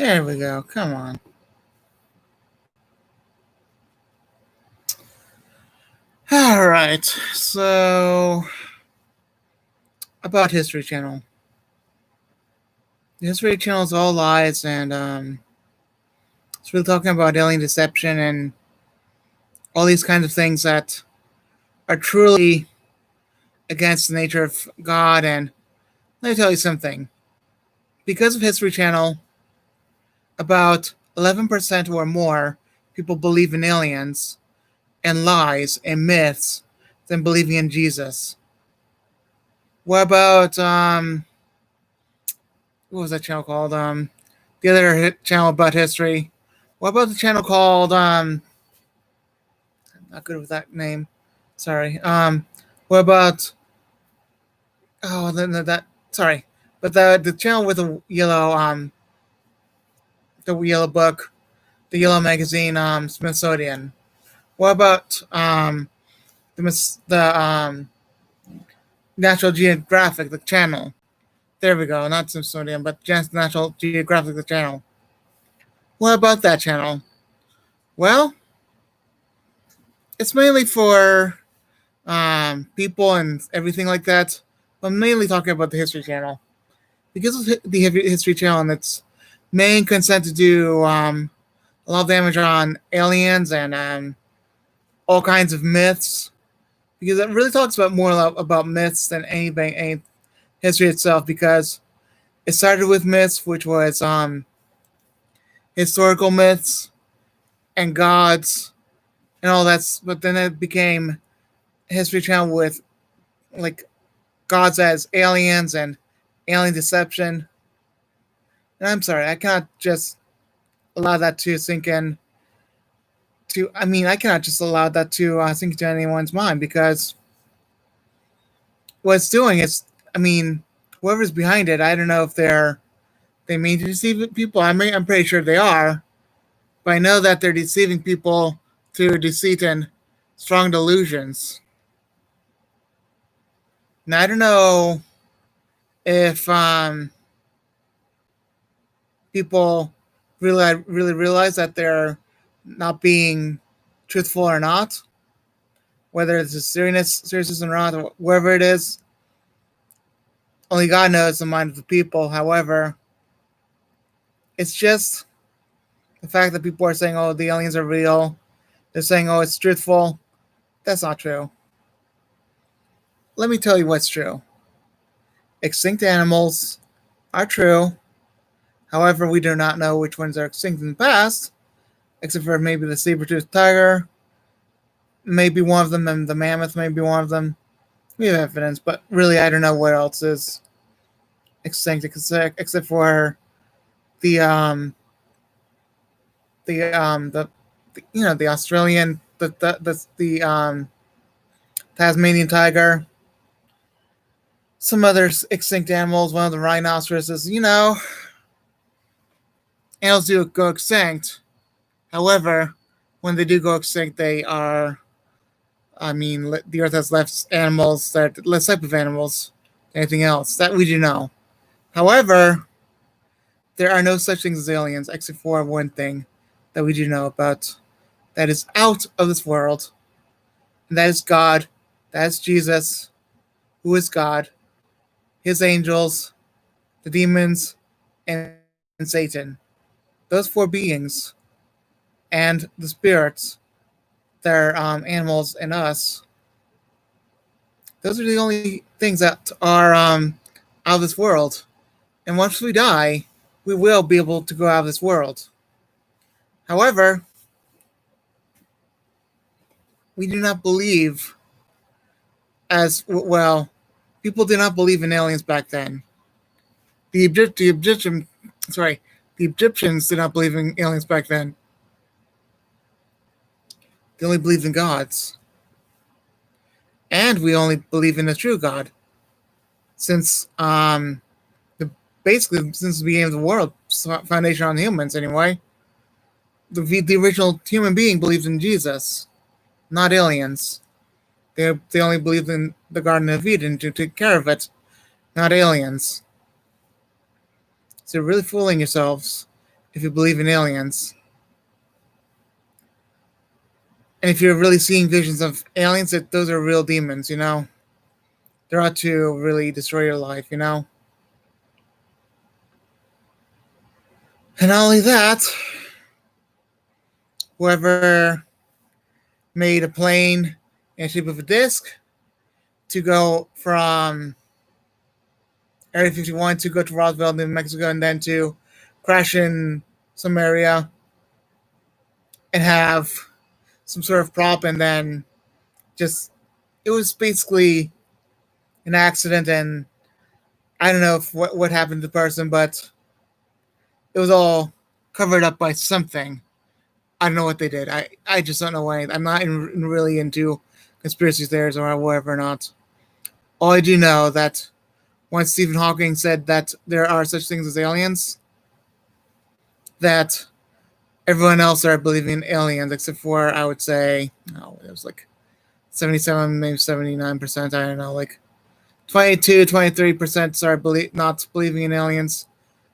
There we go. Come on. All right. So, about History Channel. The History Channel is all lies, and it's really talking about alien deception and all these kinds of things that are truly against the nature of God. And let me tell you something. Because of History Channel, about 11% or more people believe in aliens and lies and myths than believing in Jesus. What about what was that channel called? The other channel about history. What about the channel called not good with that name. Sorry. What about that sorry. But the channel with the yellow book, the yellow magazine, Smithsonian. What about the Natural Geographic, the channel? There we go, not Smithsonian, but just Natural Geographic, the channel. What about that channel? Well, it's mainly for people and everything like that. I'm mainly talking about the History Channel. Because of the History Channel and its main consent to do a lot of damage on aliens and all kinds of myths. Because it really talks about more about myths than any history itself. Because it started with myths, which was historical myths and gods and all that. But then it became History Channel with like gods as aliens and alien deception. And I'm sorry, I cannot just allow that to sink in. I cannot just allow that to sink into anyone's mind because what it's doing is, whoever's behind it, I don't know if they mean to deceive people. I'm pretty sure they are, but I know that they're deceiving people through deceit and strong delusions. Now I don't know if people really realize that they're not being truthful or not, whether it's a seriousness or not, or wherever it is. Only God knows the mind of the people. However, it's just the fact that people are saying, "Oh, the aliens are real." They're saying, "Oh, it's truthful." That's not true. Let me tell you what's true. Extinct animals are true. However, we do not know which ones are extinct in the past, except for maybe the saber-toothed tiger, maybe one of them, and the mammoth, maybe one of them. We have evidence, but really, I don't know what else is extinct except for the the Australian the Tasmanian tiger, some other extinct animals, one of the rhinoceroses. Animals do go extinct. However, when they do go extinct, they are. The Earth has less type of animals, than anything else that we do know. However, there are no such things as aliens, except for one thing that we do know about that is out of this world, and that is God, that is Jesus, who is God, his angels, the demons, and Satan. Those four beings and the spirits that are animals and us, those are the only things that are out of this world. And once we die, we will be able to go out of this world. However, we do not believe as well. People did not believe in aliens back then. The Egyptians did not believe in aliens back then. They only believed in gods, and we only believe in the true God. Since basically since the beginning of the world, foundation on humans anyway, the original human being believed in Jesus, not aliens. They only believed in the Garden of Eden to take care of it, not aliens. So you're really fooling yourselves if you believe in aliens. And if you're really seeing visions of aliens, that those are real demons, They're out to really destroy your life, And not only that, whoever made a plane in the shape of a disc to go from Area 51 to go to Roswell, New Mexico, and then to crash in some area and have some sort of prop, and then just it was basically an accident, and I don't know what happened to the person, but it was all covered up by something. I don't know what they did. I just don't know why. I'm not really into conspiracy theories or whatever not. All I do know that once Stephen Hawking said that there are such things as aliens, that everyone else started believing in aliens, except for, I would say, it was like 77, maybe 79%, I don't know, like 22, 23% started not believing in aliens.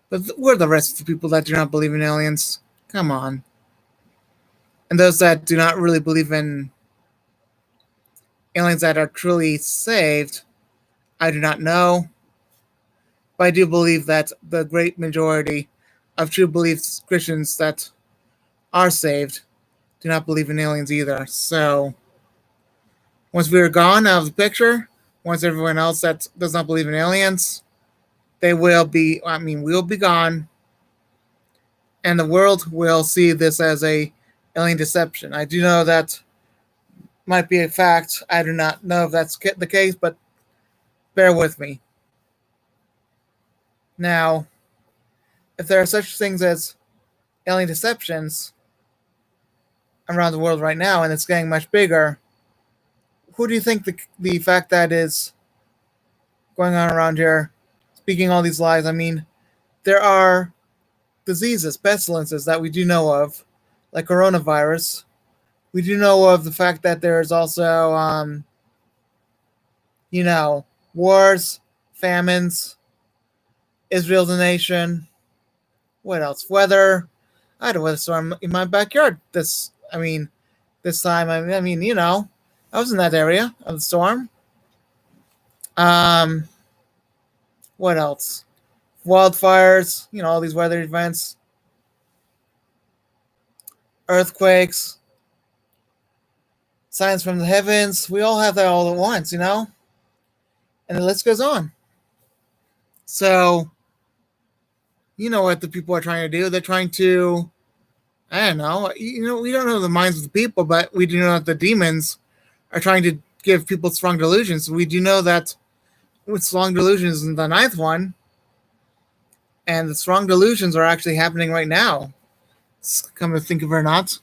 But we're the rest of the people that do not believe in aliens. Come on. And those that do not really believe in aliens that are truly saved, I do not know. But I do believe that the great majority of true beliefs Christians that are saved do not believe in aliens either. So once we are gone out of the picture, once everyone else that does not believe in aliens, we'll be gone, and the world will see this as a alien deception. I do know that might be a fact. I do not know if that's the case, but bear with me. Now, if there are such things as alien deceptions around the world right now, and it's getting much bigger, who do you think the fact that is going on around here, speaking all these lies? I mean, there are diseases, pestilences that we do know of, like coronavirus. We do know of the fact that there's also, wars, famines, Israel's a nation. What else? Weather. I had a weather storm in my backyard this time. I was in that area of the storm. What else? Wildfires, all these weather events, earthquakes, signs from the heavens. We all have that all at once, and the list goes on. So, you know what the people are trying to do? They're trying to, I don't know, we don't know the minds of the people, but we do know that the demons are trying to give people strong delusions. We do know that with strong delusions is the ninth one, and the strong delusions are actually happening right now. Come to think of it or not.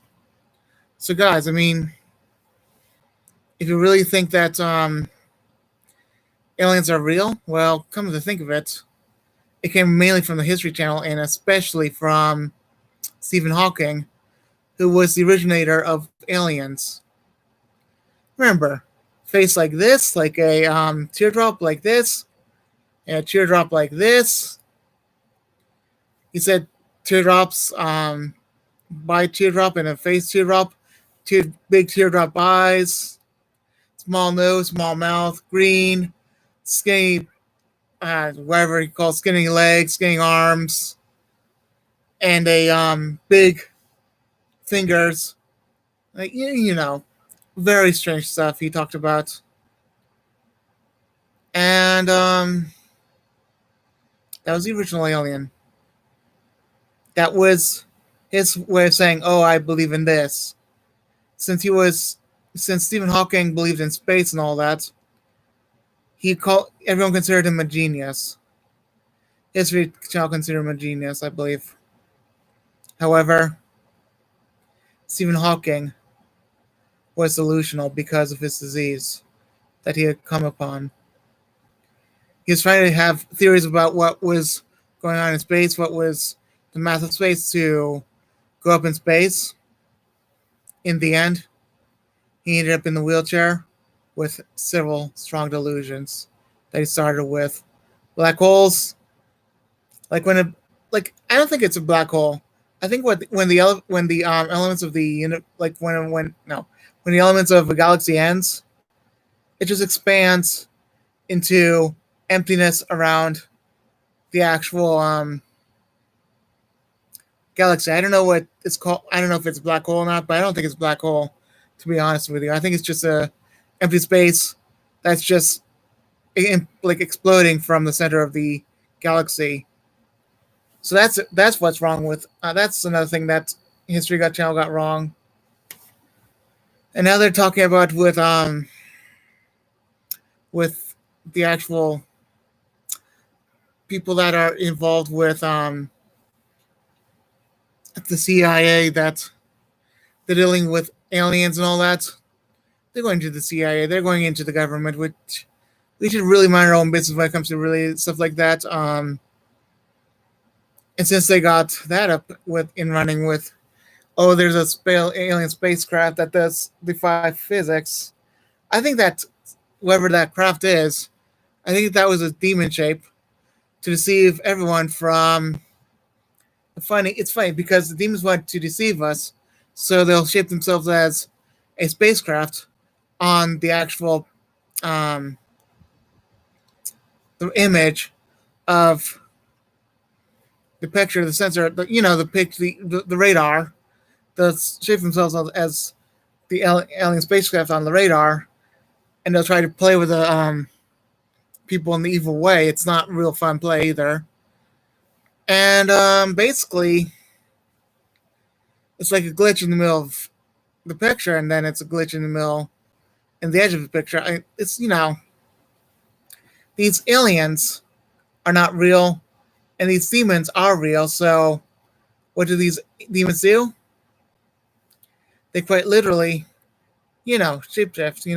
So, guys, if you really think that aliens are real, well, come to think of it, it came mainly from the History Channel, and especially from Stephen Hawking, who was the originator of aliens. Remember, face like this, like a teardrop like this, and a teardrop like this. He said teardrops, by teardrop and a face teardrop, two big teardrop eyes, small nose, small mouth, green, skinny, whatever he calls skinny legs, skinny arms, and a big fingers. Like, very strange stuff he talked about. And that was the original alien. That was his way of saying, "Oh, I believe in this." Since Stephen Hawking believed in space and all that, everyone considered him a genius. History shall consider him a genius, I believe. However, Stephen Hawking was delusional because of his disease that he had come upon. He was trying to have theories about what was going on in space, what was the mass of space to go up in space. In the end, he ended up in the wheelchair with several strong delusions that he started with. Black holes, I don't think it's a black hole. I think when the elements of the like when no when the elements of a galaxy ends, it just expands into emptiness around the actual galaxy. I don't know what it's called. I don't know if it's a black hole or not, but I don't think it's a black hole. To be honest with you, I think it's just a empty space that's just like exploding from the center of the galaxy. So that's what's wrong with. That's another thing that History Got Channel got wrong. And now they're talking about with the actual people that are involved with the CIA that they're dealing with aliens and all that. They're going to the CIA. They're going into the government, which we should really mind our own business when it comes to really stuff like that. And since they got that up with in running with, oh, there's a alien spacecraft that does defy physics. I think that whoever that craft is, I think that was a demon shape to deceive everyone from. It's funny because the demons want to deceive us, so they'll shape themselves as a spacecraft on the actual the image of the picture, the sensor, the radar. They'll shape themselves as the alien spacecraft on the radar, and they'll try to play with the people in the evil way. It's not real fun play either. And basically, it's like a glitch in the middle of the picture, and then it's a glitch in the middle, in the edge of the picture. It's these aliens are not real, and these demons are real. So, what do these demons do? They quite literally, shapeshift. You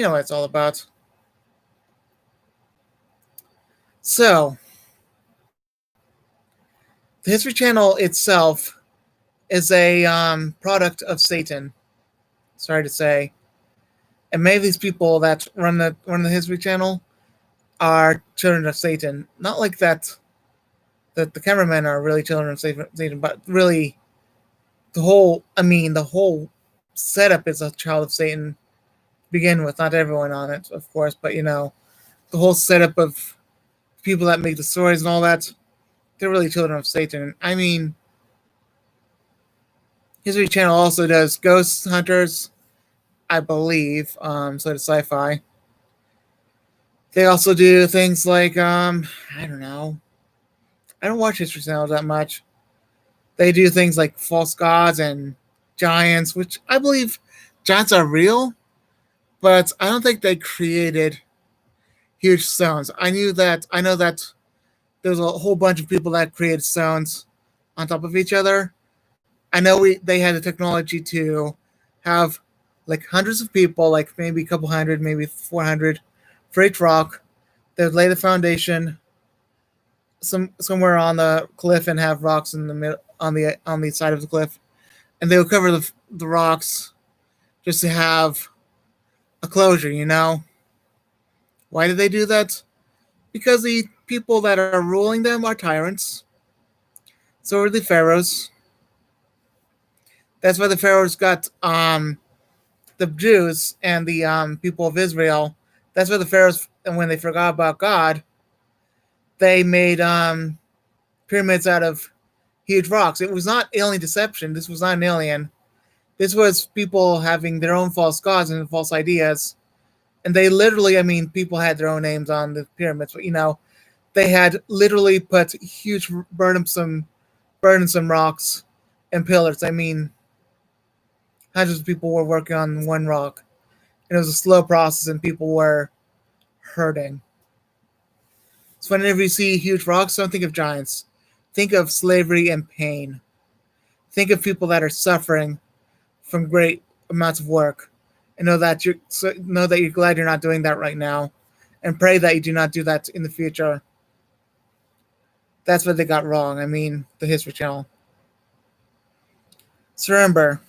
know what it's all about. So, the History Channel itself is a product of Satan. Sorry to say, and many of these people that run the History Channel are children of Satan. Not like that. That the cameramen are really children of Satan, but really, the whole setup is a child of Satan. To begin with, not everyone on it, of course, but the whole setup of people that make the stories and all that, they're really children of Satan. I mean, History Channel also does Ghost Hunters, I believe. So does Sci-Fi. They also do things like I don't know. I don't watch History Channel that much. They do things like false gods and giants, which I believe giants are real, but I don't think they created huge stones. I know that there's a whole bunch of people that created stones on top of each other. I know they had the technology to have like hundreds of people, like maybe a couple hundred, maybe 400, for each rock. They would lay the foundation somewhere on the cliff and have rocks in the middle on the side of the cliff, and they would cover the rocks just to have a closure. Why did they do that? Because the people that are ruling them are tyrants. So are the pharaohs. That's why the pharaohs got the Jews and the people of Israel. That's why the pharaohs, and when they forgot about God, they made pyramids out of huge rocks. It was not alien deception. This was not an alien. This was people having their own false gods and false ideas. And they literally, people had their own names on the pyramids, but they had literally put huge burdensome rocks and pillars. Hundreds of people were working on one rock. And it was a slow process and people were hurting. So whenever you see huge rocks, don't think of giants. Think of slavery and pain. Think of people that are suffering from great amounts of work, and know that you're glad you're not doing that right now, and pray that you do not do that in the future. That's what they got wrong. The History Channel. So remember,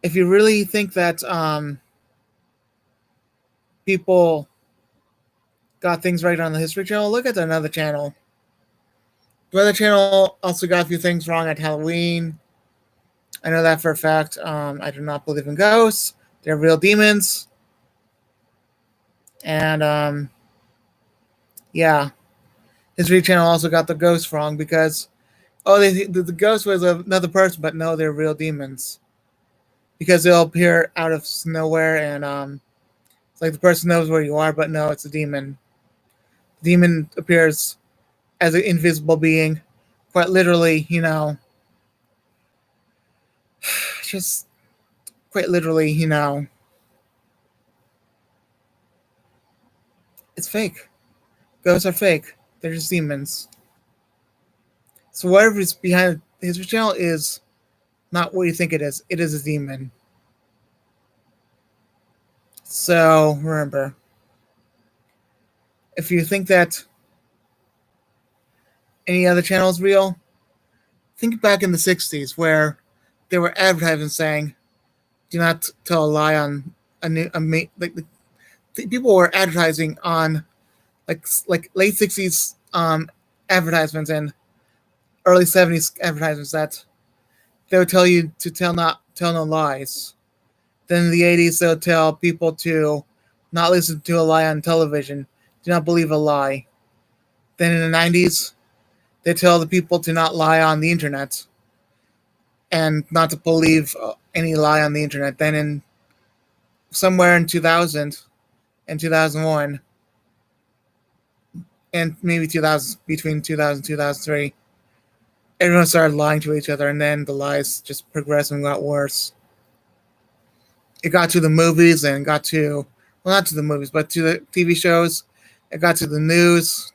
if you really think that people got things right on the History Channel, look at another channel. The Weather Channel also got a few things wrong at Halloween. I know that for a fact. I do not believe in ghosts. They're real demons. And yeah, History Channel also got the ghost wrong because the ghost was another person, but no, they're real demons because they'll appear out of nowhere and it's like the person knows where you are, but no, it's a demon. The demon appears as an invisible being, quite literally, just quite literally, it's fake. Ghosts are fake. They're just demons. So whatever is behind his channel is not what you think it is. It is a demon. So remember, if you think that any other channel is real, think back in the '60s where they were advertising saying, "Do not tell a lie on like people were advertising on like late '60s advertisements and early '70s advertisements that they would tell you to tell no lies. Then in the '80s they'll tell people to not listen to a lie on television, do not believe a lie. Then in the '90s they tell the people to not lie on the internet and not to believe any lie on the internet. Then in somewhere in 2000 and 2001 and maybe 2000 between 2000 and 2003 everyone started lying to each other and then the lies just progressed and got worse. It got to the movies and got to well not to the movies but to the TV shows. It got to the news.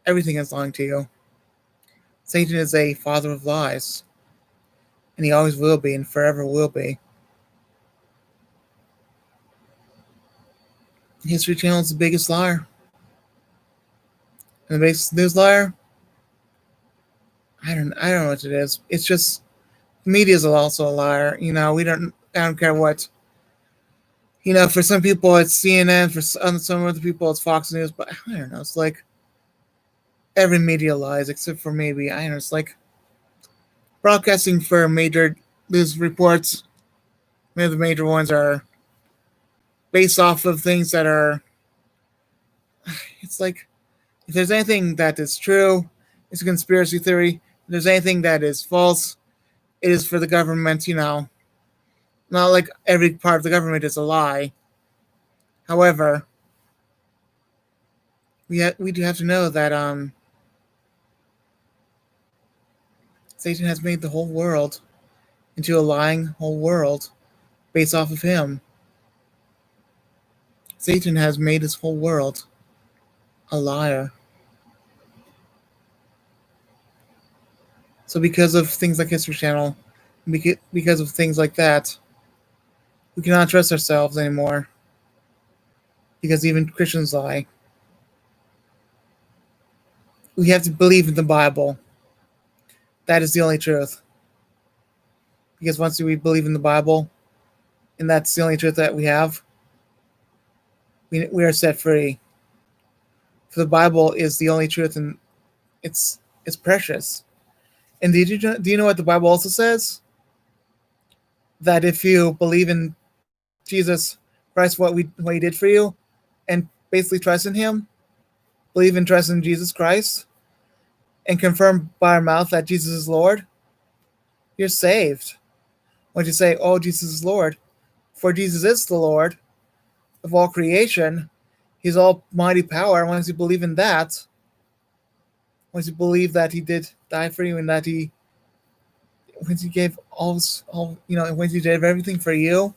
Everything is lying to you. Satan is a father of lies and he always will be and forever will be. History Channel is the biggest liar. And the biggest news liar? I don't know what it is. It's just the media is also a liar. I don't care what. For some people it's CNN, for some other people it's Fox News, but I don't know. It's like every media lies except for maybe I don't know. It's like broadcasting for major news reports. Maybe the major ones are based off of things that are. It's like if there's anything that is true, it's a conspiracy theory. If there's anything that is false, it is for the government. Not like every part of the government is a lie. However, we do have to know that Satan has made the whole world into a lying whole world based off of him. Satan has made this whole world a liar. So because of things like History Channel, because of things like that, we cannot trust ourselves anymore. Because even Christians lie. We have to believe in the Bible. That is the only truth. Because once we believe in the Bible, and that's the only truth that we have, we are set free. For the Bible is the only truth, and it's precious. And do you know what the Bible also says? That if you believe in Jesus Christ, what he did for you, and basically trust in him, believe and trust in Jesus Christ, and confirm by our mouth that Jesus is Lord, you're saved. When you say, "Oh, Jesus is Lord," for Jesus is the Lord of all creation, He's almighty power. Once you believe in that, once you believe that He did die for you and that once He gave once He did everything for you,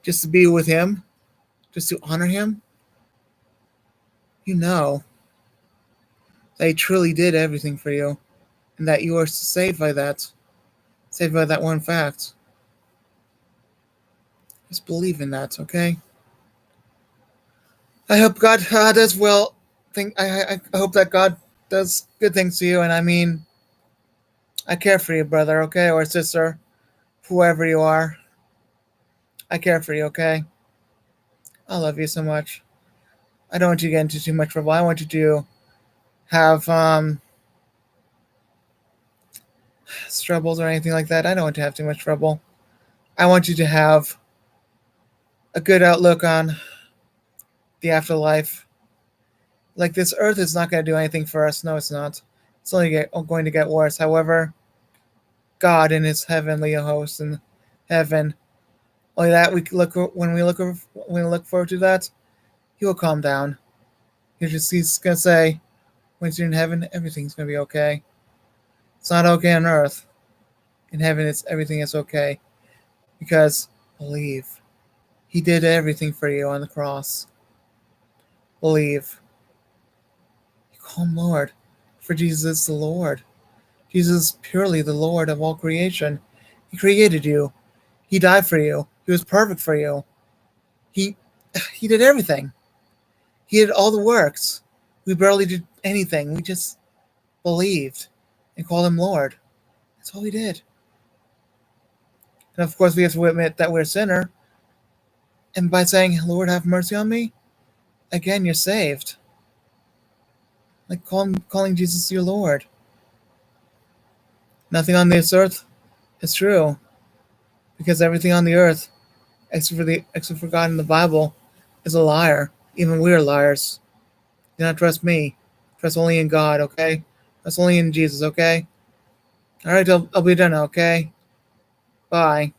just to be with Him, just to honor Him, that He truly did everything for you, and that you are saved by that one fact. Just believe in that, okay? I hope God does well. I hope that God does good things to you, and I mean, I care for you, brother, okay, or sister, whoever you are. I care for you, okay? I love you so much. I don't want you to get into too much trouble. I want you to have troubles or anything like that. I don't want to have too much trouble. I want you to have a good outlook on the afterlife. Like, this earth is not going to do anything for us. No, it's not. It's only going to get worse. However, God in His heavenly host in heaven, only that when we look forward to that, He will calm down. He's gonna say, once you're in heaven, everything's gonna be okay. It's not okay on earth. In heaven, everything is okay because believe He did everything for you on the cross. Believe. You call Him Lord, for Jesus is the Lord. Jesus is purely the Lord of all creation. He created you. He died for you. He was perfect for you. He did everything. He did all the works. We barely did anything. We just believed and called Him Lord. That's all we did. And of course, we have to admit that we're a sinner. And by saying, Lord, have mercy on me, again, you're saved. Like calling Jesus your Lord. Nothing on this earth is true. Because everything on the earth, except for God in the Bible, is a liar. Even we're liars. Do not trust me. Trust only in God, okay? Trust only in Jesus, okay? Alright, I'll be done, okay? Bye.